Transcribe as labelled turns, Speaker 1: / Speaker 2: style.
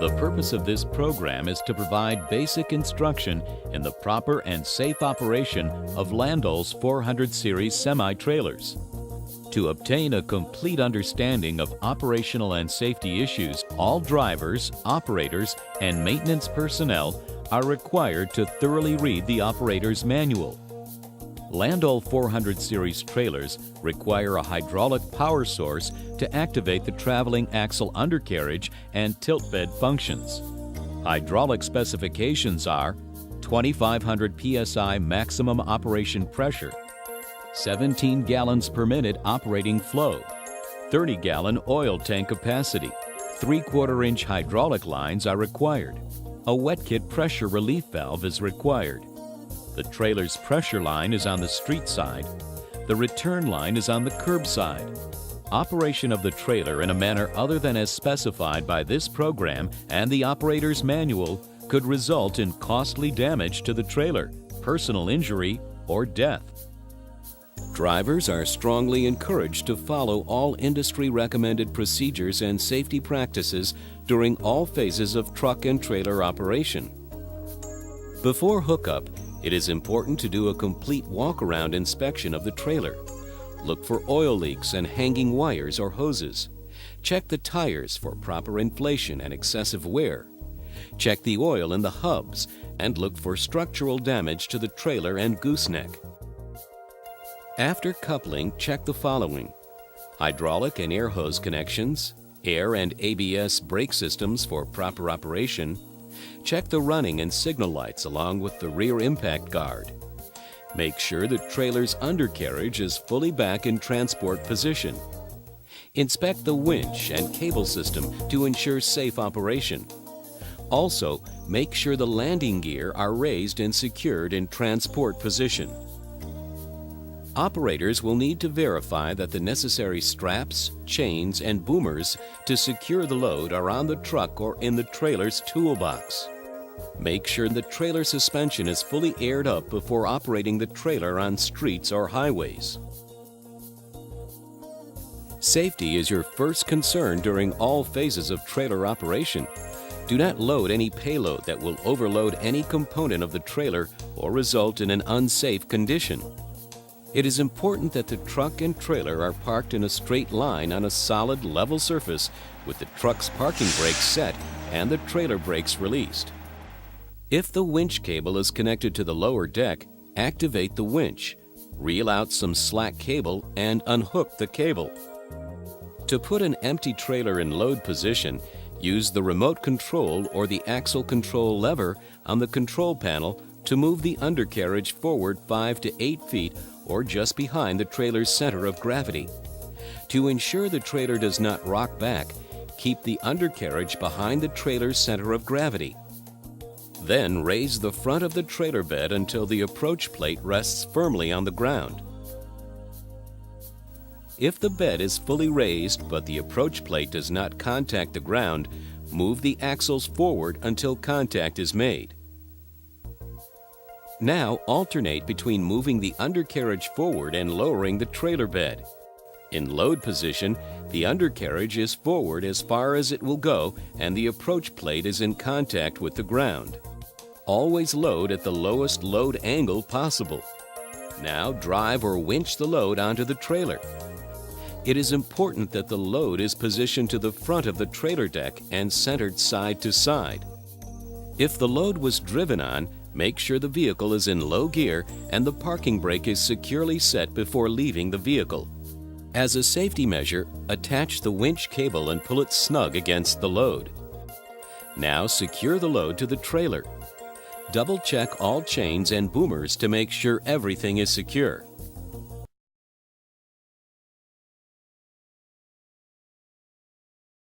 Speaker 1: The purpose of this program is to provide basic instruction in the proper and safe operation of Landoll's 400 series semi-trailers. To obtain a complete understanding of operational and safety issues, all drivers, operators, and maintenance personnel are required to thoroughly read the operator's manual. Landoll 400 series trailers require a hydraulic power source to activate the traveling axle undercarriage and tilt bed functions. Hydraulic specifications are 2,500 psi maximum operation pressure, 17 gallons per minute operating flow, 30-gallon oil tank capacity, 3/4-inch hydraulic lines are required. A wet kit pressure relief valve is required. The trailer's pressure line is on the street side. The return line is on the curb side. Operation of the trailer in a manner other than as specified by this program and the operator's manual could result in costly damage to the trailer, personal injury, or death. Drivers are strongly encouraged to follow all industry-recommended procedures and safety practices during all phases of truck and trailer operation. Before hookup, it is important to do a complete walk-around inspection of the trailer. Look for oil leaks and hanging wires or hoses. Check the tires for proper inflation and excessive wear. Check the oil in the hubs and look for structural damage to the trailer and gooseneck. After coupling, check the following: hydraulic and air hose connections, air and ABS brake systems for proper operation. Check the running and signal lights along with the rear impact guard. Make sure the trailer's undercarriage is fully back in transport position. Inspect the winch and cable system to ensure safe operation. Also, make sure the landing gear are raised and secured in transport position. Operators will need to verify that the necessary straps, chains, and boomers to secure the load are on the truck or in the trailer's toolbox. Make sure the trailer suspension is fully aired up before operating the trailer on streets or highways. Safety is your first concern during all phases of trailer operation. Do not load any payload that will overload any component of the trailer or result in an unsafe condition. It is important that the truck and trailer are parked in a straight line on a solid, level surface with the truck's parking brakes set and the trailer brakes released. If the winch cable is connected to the lower deck, activate the winch, reel out some slack cable, and unhook the cable. To put an empty trailer in load position, use the remote control or the axle control lever on the control panel to move the undercarriage forward 5 to 8 feet or just behind the trailer's center of gravity. To ensure the trailer does not rock back, keep the undercarriage behind the trailer's center of gravity. Then raise the front of the trailer bed until the approach plate rests firmly on the ground. If the bed is fully raised but the approach plate does not contact the ground, move the axles forward until contact is made. Now alternate between moving the undercarriage forward and lowering the trailer bed. In load position, the undercarriage is forward as far as it will go and the approach plate is in contact with the ground. Always load at the lowest load angle possible. Now drive or winch the load onto the trailer. It is important that the load is positioned to the front of the trailer deck and centered side to side. If the load was driven on, make sure the vehicle is in low gear and the parking brake is securely set before leaving the vehicle. As a safety measure, attach the winch cable and pull it snug against the load. Now secure the load to the trailer. Double-check all chains and boomers to make sure everything is secure.